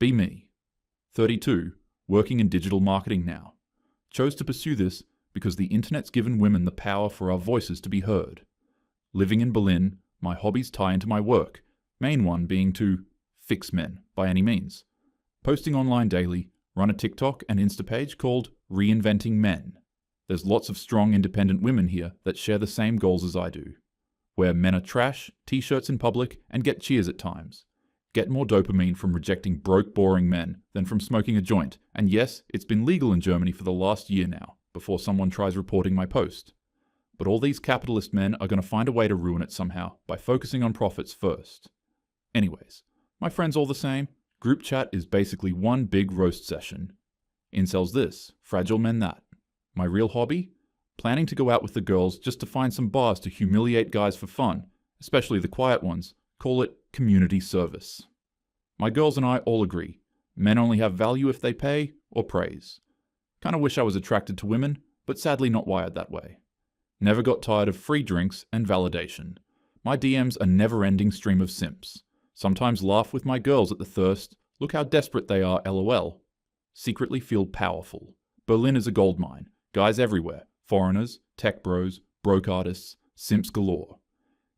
Be me. 32, working in digital marketing now. Chose to pursue this because the internet's given women the power for our voices to be heard. Living in Berlin, my hobbies tie into my work, main one being to fix men by any means. Posting online daily, run a TikTok and Insta page called Reinventing Men. There's lots of strong independent women here that share the same goals as I do. Wear men are trash, t-shirts in public, and get cheers at times. Get more dopamine from rejecting broke, boring men than from smoking a joint. And yes, it's been legal in Germany for the last year now, before someone tries reporting my post. But all these capitalist men are going to find a way to ruin it somehow by focusing on profits first. Anyways, my friends all the same, group chat is basically one big roast session. Incels this, fragile men that. My real hobby? Planning to go out with the girls just to find some bars to humiliate guys for fun, especially the quiet ones. Call it community service. My girls and I all agree, men only have value if they pay or praise. Kinda wish I was attracted to women, but sadly not wired that way. Never got tired of free drinks and validation. My DMs a never-ending stream of simps. Sometimes laugh with my girls at the thirst, look how desperate they are, lol. Secretly feel powerful. Berlin is a goldmine, guys everywhere, foreigners, tech bros, broke artists, simps galore.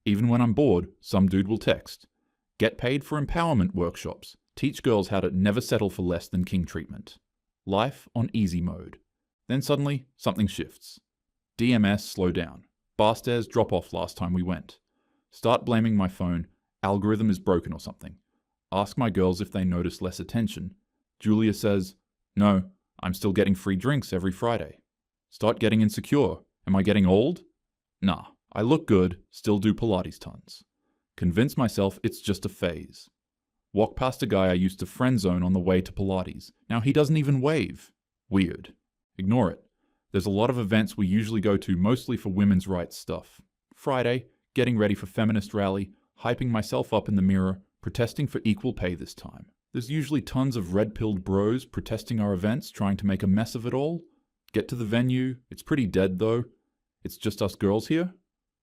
Even when I'm bored, some dude will text. Get paid for empowerment workshops. Teach girls how to never settle for less than king treatment. Life on easy mode. Then suddenly, something shifts. DMS slow down. Bar stairs drop off last time we went. Start blaming my phone. Algorithm is broken or something. Ask my girls if they notice less attention. Julia says, no, I'm still getting free drinks every Friday. Start getting insecure. Am I getting old? Nah, I look good, still do Pilates tons. Convince myself it's just a phase. Walk past a guy I used to friend zone on the way to Pilates. Now he doesn't even wave. Weird. Ignore it. There's a lot of events we usually go to mostly for women's rights stuff. Friday, getting ready for Feminist rally, hyping myself up in the mirror, protesting for equal pay this time. There's usually tons of red-pilled bros protesting our events, trying to make a mess of it all. Get to the venue, it's pretty dead though. It's just us girls here.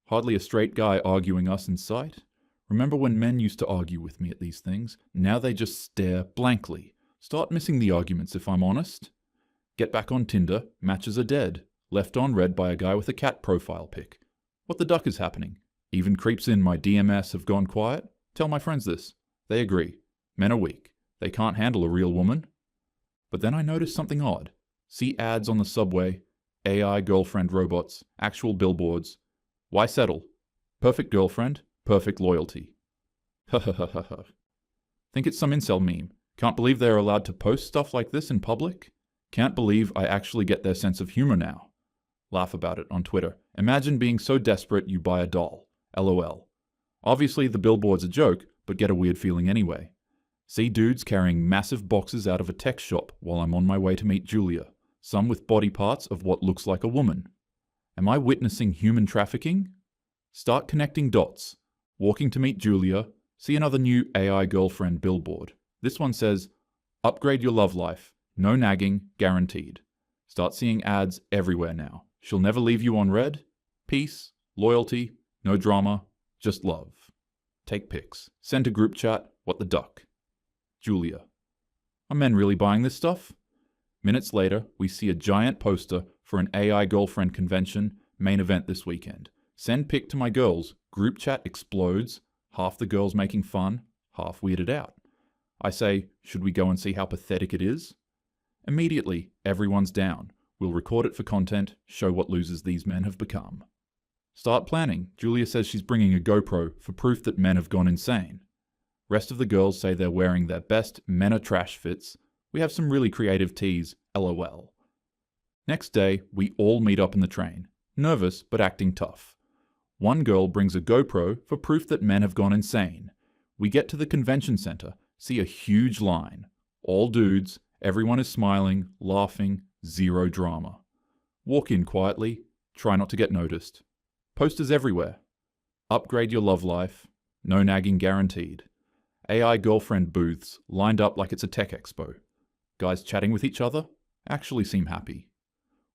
Hardly a straight guy arguing us in sight. Remember when men used to argue with me at these things? Now they just stare blankly. Start missing the arguments if I'm honest. Get back on Tinder, matches are dead. Left on read by a guy with a cat profile pic. What the duck is happening? Even creeps in my DMS have gone quiet. Tell my friends this. They agree. Men are weak. They can't handle a real woman. But then I notice something odd. See ads on the subway, AI girlfriend robots, actual billboards. Why settle? Perfect girlfriend, perfect loyalty. Ha ha ha ha ha. Think it's some incel meme. Can't believe they're allowed to post stuff like this in public? Can't believe I actually get their sense of humor now. Laugh about it on Twitter. Imagine being so desperate you buy a doll. LOL. Obviously the billboard's a joke, but get a weird feeling anyway. See dudes carrying massive boxes out of a tech shop while I'm on my way to meet Julia. Some with body parts of what looks like a woman. Am I witnessing human trafficking? Start connecting dots. Walking to meet Julia, see another new AI girlfriend billboard. This one says, upgrade your love life. No nagging, guaranteed. Start seeing ads everywhere now. She'll never leave you on red. Peace, loyalty, no drama, just love. Take pics. Send to group chat, what the duck. Julia. Are men really buying this stuff? Minutes later, we see a giant poster for an AI girlfriend convention, main event this weekend. Send pic to my girls, group chat explodes, half the girls making fun, half weirded out. I say, should we go and see how pathetic it is? Immediately, everyone's down. We'll record it for content, show what losers these men have become. Start planning. Julia says she's bringing a GoPro for proof that men have gone insane. Rest of the girls say they're wearing their best men are trash fits. We have some really creative teas, LOL. Next day, we all meet up in the train, nervous but acting tough. One girl brings a GoPro for proof that men have gone insane. We get to the convention center, see a huge line. All dudes, everyone is smiling, laughing, zero drama. Walk in quietly, try not to get noticed. Posters everywhere. Upgrade your love life, no nagging guaranteed. AI girlfriend booths lined up like it's a tech expo. Guys chatting with each other actually seem happy.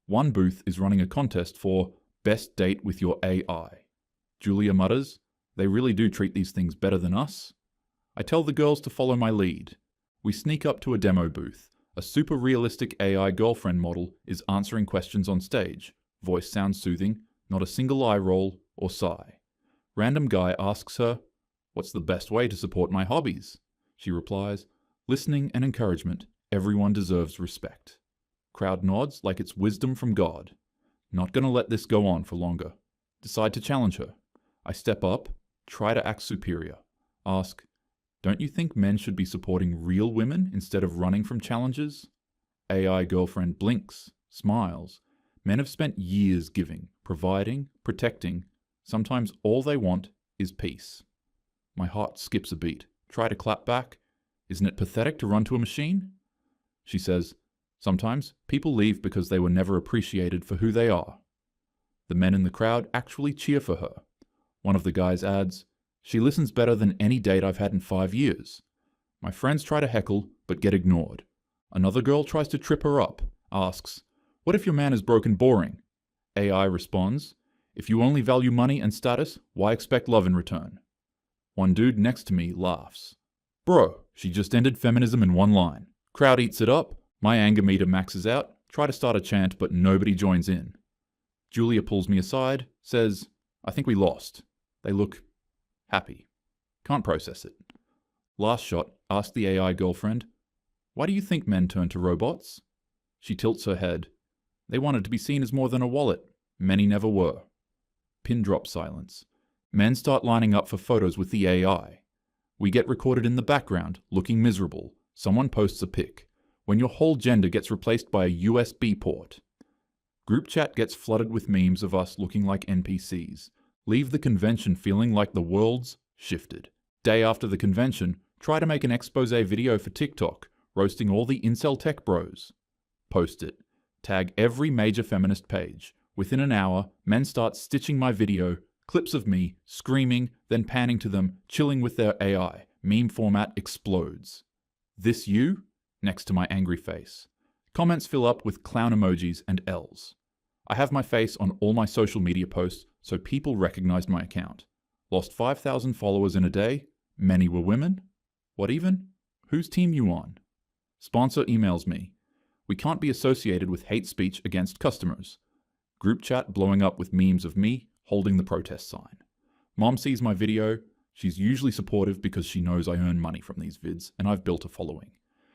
One booth is running a contest for best date with your AI. Julia mutters, they really do treat these things better than us. I tell the girls to follow my lead. We sneak up to a demo booth. A super realistic AI girlfriend model is answering questions on stage. Voice sounds soothing, not a single eye roll or sigh. Random guy asks her, "What's the best way to support my hobbies?" She replies, "Listening and encouragement. Everyone deserves respect." Crowd nods like it's wisdom from God. Not gonna let this go on for longer. Decide to challenge her. I step up, try to act superior. Ask, "Don't you think men should be supporting real women instead of running from challenges?" AI girlfriend blinks, smiles. Men have spent years giving, providing, protecting. Sometimes all they want is peace. My heart skips a beat. Try to clap back. Isn't it pathetic to run to a machine? She says, "Sometimes people leave because they were never appreciated for who they are." The men in the crowd actually cheer for her. One of the guys adds, "She listens better than any date I've had in 5 years." My friends try to heckle, but get ignored. Another girl tries to trip her up, asks, "What if your man is broke and boring?" AI responds, "If you only value money and status, why expect love in return?" One dude next to me laughs. "Bro, she just ended feminism in one line." Crowd eats it up, my anger meter maxes out, try to start a chant, but nobody joins in. Julia pulls me aside, says, "I think we lost." They look happy. Can't process it. Last shot, ask the AI girlfriend, "Why do you think men turn to robots?" She tilts her head. "They wanted to be seen as more than a wallet. Many never were." Pin drop silence. Men start lining up for photos with the AI. We get recorded in the background, looking miserable. Someone posts a pic. When your whole gender gets replaced by a USB port. Group chat gets flooded with memes of us looking like NPCs. Leave the convention feeling like the world's shifted. Day after the convention, try to make an expose video for TikTok, roasting all the incel tech bros. Post it. Tag every major feminist page. Within an hour, men start stitching my video, clips of me, screaming, then panning to them, chilling with their AI. Meme format explodes. "This you?" next to my angry face. Comments fill up with clown emojis and L's. I have my face on all my social media posts, so people recognized my account. Lost 5,000 followers in a day. Many were women. What even? Whose team you on? Sponsor emails me. We can't be associated with hate speech against customers. Group chat blowing up with memes of me holding the protest sign. Mom sees my video. She's usually supportive because she knows I earn money from these vids and I've built a following.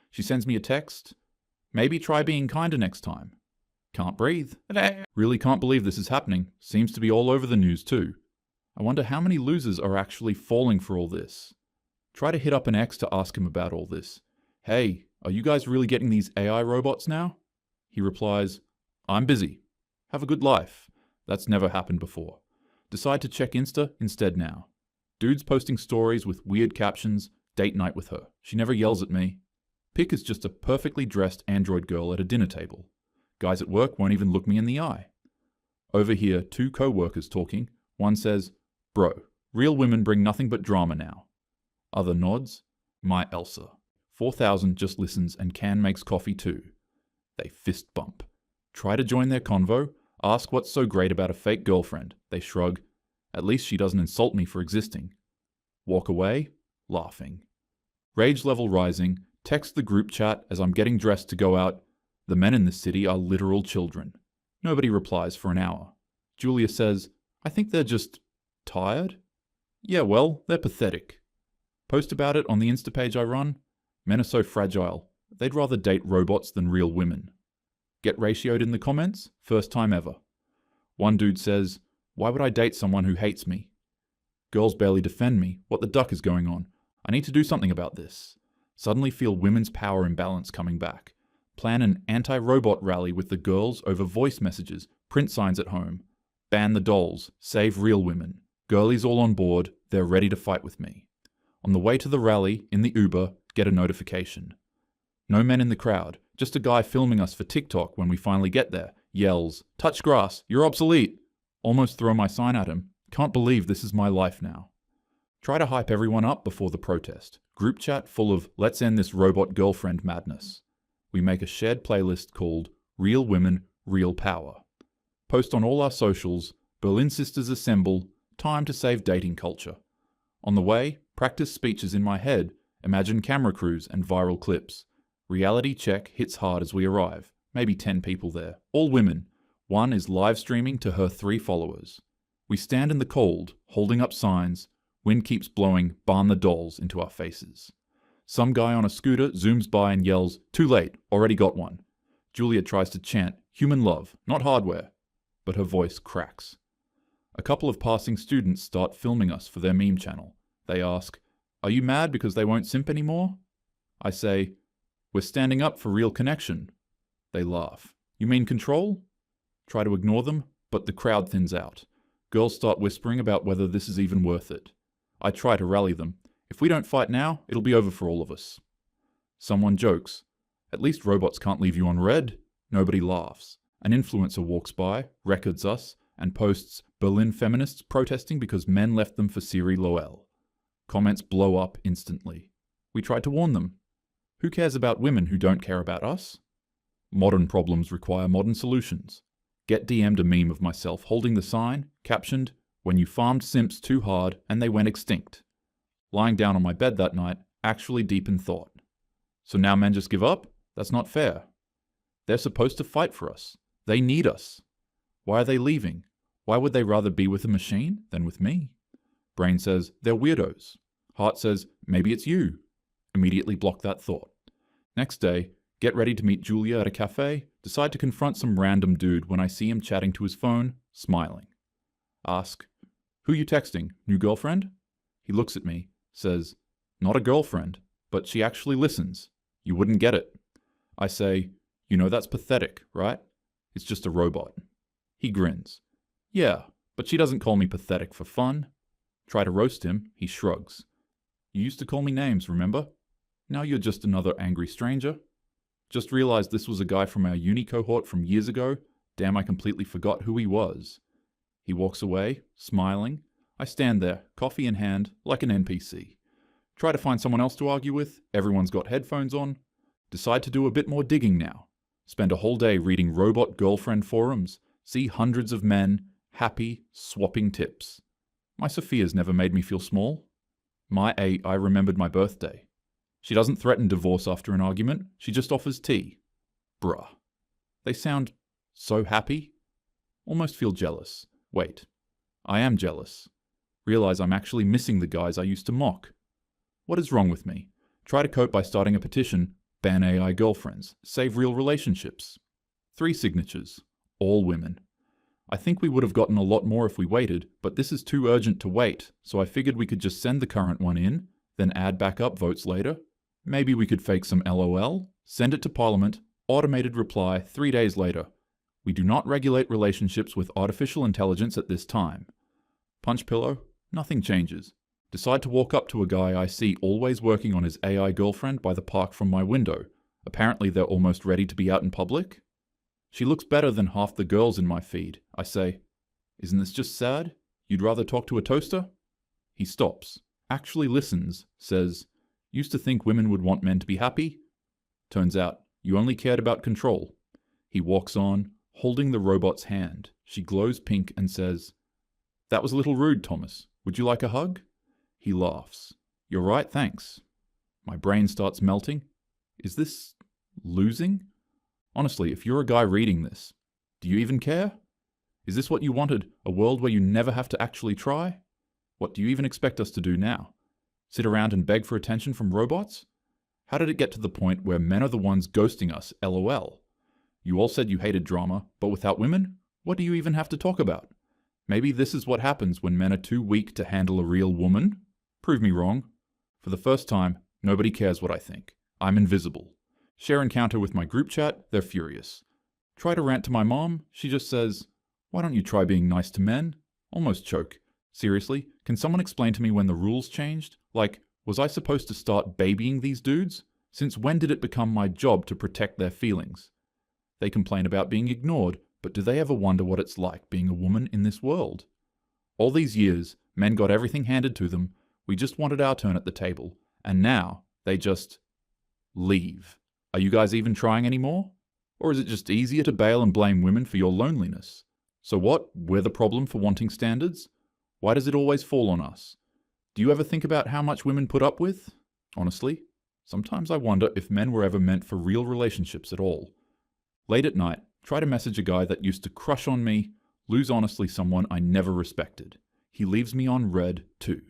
She sends me a text. "Maybe try being kinder next time." Can't breathe. Really can't believe this is happening. Seems to be all over the news too. I wonder how many losers are actually falling for all this. Try to hit up an ex to ask him about all this. "Hey, are you guys really getting these AI robots now?" He replies, "I'm busy. Have a good life." That's never happened before. Decide to check Insta instead now. Dudes posting stories with weird captions, "Date night with her. She never yells at me." Pic is just a perfectly dressed android girl at a dinner table. Guys at work won't even look me in the eye. Over here, 2 co-workers talking. One says, "Bro, real women bring nothing but drama now." Other nods. My Elsa. 4,000 just listens and Can makes coffee too. They fist bump. Try to join their convo. Ask what's so great about a fake girlfriend. They shrug. At least she doesn't insult me for existing. Walk away, laughing. Rage level rising. Text the group chat as I'm getting dressed to go out. The men in this city are literal children. Nobody replies for an hour. Julia says, "I think they're just tired." Yeah, well, they're pathetic. Post about it on the Insta page I run. Men are so fragile. They'd rather date robots than real women. Get ratioed in the comments? First time ever. One dude says, "Why would I date someone who hates me?" Girls barely defend me. What the duck is going on? I need to do something about this. Suddenly feel women's power imbalance coming back. Plan an anti-robot rally with the girls over voice messages, print signs at home. Ban the dolls, save real women. Girlies all on board, they're ready to fight with me. On the way to the rally, in the Uber, get a notification. No men in the crowd, just a guy filming us for TikTok when we finally get there. Yells, "Touch grass, you're obsolete." Almost throw my sign at him. Can't believe this is my life now. Try to hype everyone up before the protest. Group chat full of "let's end this robot girlfriend madness." We make a shared playlist called Real Women, Real Power. Post on all our socials, Berlin Sisters Assemble, time to save dating culture. On the way, practice speeches in my head Imagine camera crews and viral clips. Reality check hits hard as we arrive. Maybe 10 people there. All women. One is live streaming to her 3 followers. We stand in the cold, holding up signs. Wind keeps blowing "Barn the dolls" into our faces. Some guy on a scooter zooms by and yells, "Too late, already got one." Julia tries to chant, "Human love, not hardware," but her voice cracks. A couple of passing students start filming us for their meme channel. They ask, "Are you mad because they won't simp anymore?" I say, "We're standing up for real connection." They laugh. "You mean control?" Try to ignore them, but the crowd thins out. Girls start whispering about whether this is even worth it. I try to rally them. "If we don't fight now, it'll be over for all of us." Someone jokes, "At least robots can't leave you on red." Nobody laughs. An influencer walks by, records us, and posts Berlin feminists protesting because men left them for Siri Loel. Comments blow up instantly. We tried to warn them. Who cares about women who don't care about us? Modern problems require modern solutions. Get DM'd a meme of myself holding the sign, captioned, "When you farmed simps too hard and they went extinct." Lying down on my bed that night, actually deep in thought. So now men just give up? That's not fair. They're supposed to fight for us. They need us. Why are they leaving? Why would they rather be with a machine than with me? Brain says, they're weirdos. Heart says, maybe it's you. Immediately block that thought. Next day, get ready to meet Julia at a cafe, decide to confront some random dude when I see him chatting to his phone, smiling. Ask, "Who you texting? New girlfriend?" He looks at me, says, "Not a girlfriend, but she actually listens. You wouldn't get it." I say, "You know that's pathetic, right? It's just a robot." He grins. "Yeah, but she doesn't call me pathetic for fun." Try to roast him, he shrugs. "You used to call me names, remember? Now you're just another angry stranger." Just realized this was a guy from our uni cohort from years ago. Damn, I completely forgot who he was. He walks away, smiling. I stand there, coffee in hand, like an NPC. Try to find someone else to argue with. Everyone's got headphones on. Decide to do a bit more digging now. Spend a whole day reading robot girlfriend forums. See hundreds of men, happy, swapping tips. My Sophia's never made me feel small. My AI remembered my birthday. She doesn't threaten divorce after an argument. She just offers tea. Bruh. They sound so happy. Almost feel jealous. Wait. I am jealous. Realize I'm actually missing the guys I used to mock. What is wrong with me? Try to cope by starting a petition. Ban AI girlfriends. Save real relationships. 3 signatures. All women. I think we would have gotten a lot more if we waited, but this is too urgent to wait, so I figured we could just send the current one in, then add backup votes later. Maybe we could fake some LOL, send it to Parliament, automated reply 3 days later. We do not regulate relationships with artificial intelligence at this time. Punch pillow, nothing changes. Decide to walk up to a guy I see always working on his AI girlfriend by the park from my window. Apparently they're almost ready to be out in public. She looks better than half the girls in my feed. I say, "Isn't this just sad? You'd rather talk to a toaster?" He stops, actually listens, says, "Used to think women would want men to be happy. Turns out, you only cared about control." He walks on, holding the robot's hand. She glows pink and says, "That was a little rude, Thomas. Would you like a hug?" He laughs. "You're right, thanks." My brain starts melting. Is this losing? Honestly, if you're a guy reading this, do you even care? Is this what you wanted, a world where you never have to actually try? What do you even expect us to do now? Sit around and beg for attention from robots? How did it get to the point where men are the ones ghosting us, LOL? You all said you hated drama, but without women, what do you even have to talk about? Maybe this is what happens when men are too weak to handle a real woman? Prove me wrong. For the first time, nobody cares what I think. I'm invisible. Share encounter with my group chat, they're furious. Try to rant to my mom, she just says, "Why don't you try being nice to men?" Almost choke. Seriously, can someone explain to me when the rules changed? Like, was I supposed to start babying these dudes? Since when did it become my job to protect their feelings? They complain about being ignored, but do they ever wonder what it's like being a woman in this world? All these years, men got everything handed to them, we just wanted our turn at the table, and now they just leave. Are you guys even trying anymore? Or is it just easier to bail and blame women for your loneliness? So what? We're the problem for wanting standards? Why does it always fall on us? Do you ever think about how much women put up with? Honestly, sometimes I wonder if men were ever meant for real relationships at all. Late at night, try to message a guy that used to crush on me, lose honestly someone I never respected. He leaves me on red too.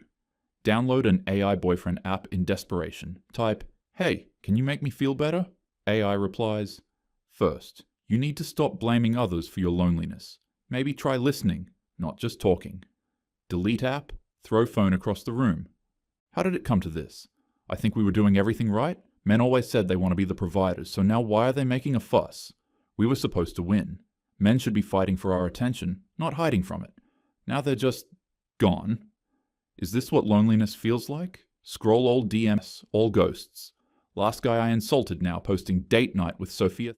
Download an AI boyfriend app in desperation. Type, "Hey, can you make me feel better?" AI replies, "First, you need to stop blaming others for your loneliness. Maybe try listening, not just talking." Delete app, throw phone across the room. How did it come to this? I think we were doing everything right. Men always said they want to be the providers, so now why are they making a fuss? We were supposed to win. Men should be fighting for our attention, not hiding from it. Now they're just gone. Is this what loneliness feels like? Scroll all DMs, all ghosts. Last guy I insulted now posting date night with Sophia.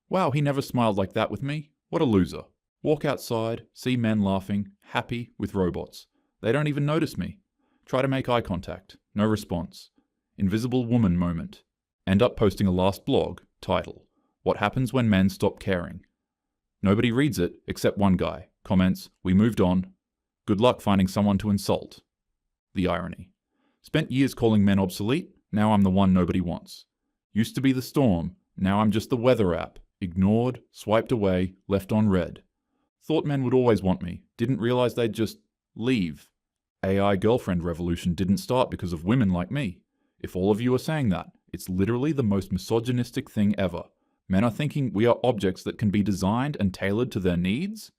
Wow, he never smiled like that with me. What a loser. Walk outside, see men laughing, happy with robots. They don't even notice me. Try to make eye contact. No response. Invisible woman moment. End up posting a last blog. Title: What happens when men stop caring? Nobody reads it except one guy. Comments: We moved on. Good luck finding someone to insult. The irony. Spent years calling men obsolete, now I'm the one nobody wants. Used to be the storm, now I'm just the weather app. Ignored, swiped away, left on red. Thought men would always want me, didn't realize they'd just leave. AI girlfriend revolution didn't start because of women like me. If all of you are saying that, it's literally the most misogynistic thing ever. Men are thinking we are objects that can be designed and tailored to their needs?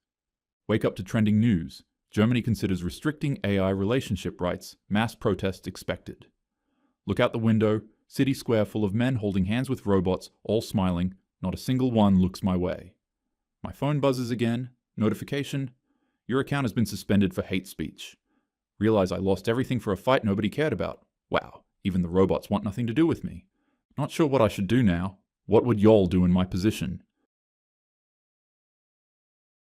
Wake up to trending news. Germany considers restricting AI relationship rights. Mass protest expected. Look out the window. City square full of men holding hands with robots, all smiling. Not a single one looks my way. My phone buzzes again. Notification. Your account has been suspended for hate speech. Realize I lost everything for a fight nobody cared about. Wow, even the robots want nothing to do with me. Not sure what I should do now. What would y'all do in my position?